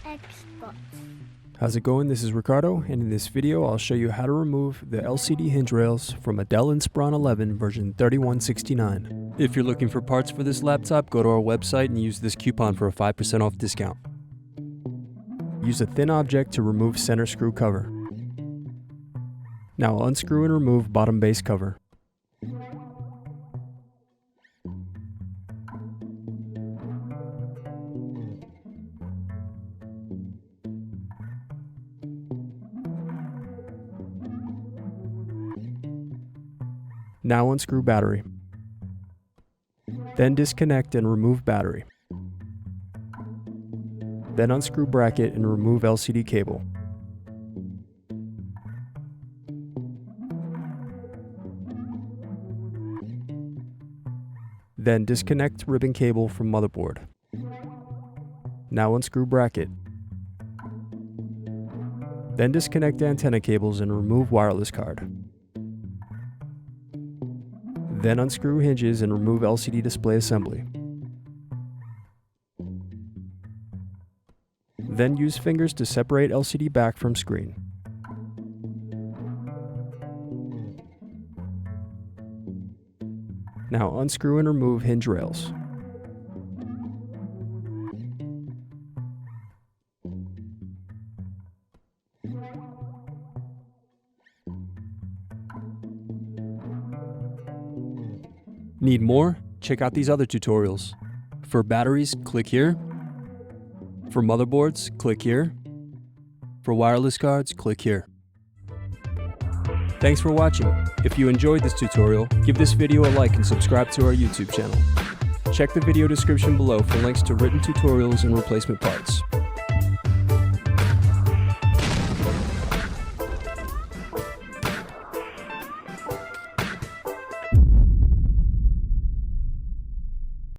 Xbox. How's it going? This is Ricardo, and in this video I'll show you how to remove the LCD hinge rails from a Dell Inspiron 11 version 3169. If you're looking for parts for this laptop, go to our website and use this coupon for a 5% off discount. Use a thin object to remove center screw cover. Now unscrew and remove bottom base cover. Now unscrew battery. Then disconnect and remove battery. Then unscrew bracket and remove LCD cable. Then disconnect ribbon cable from motherboard. Now unscrew bracket. Then disconnect antenna cables and remove wireless card. Then unscrew hinges and remove LCD display assembly. Then use fingers to separate LCD back from screen. Now unscrew and remove hinge rails. Need more? Check out these other tutorials. For batteries, click here. For motherboards, click here. For wireless cards, click here. Thanks for watching. If you enjoyed this tutorial, give this video a like and subscribe to our YouTube channel. Check the video description below for links to written tutorials and replacement parts.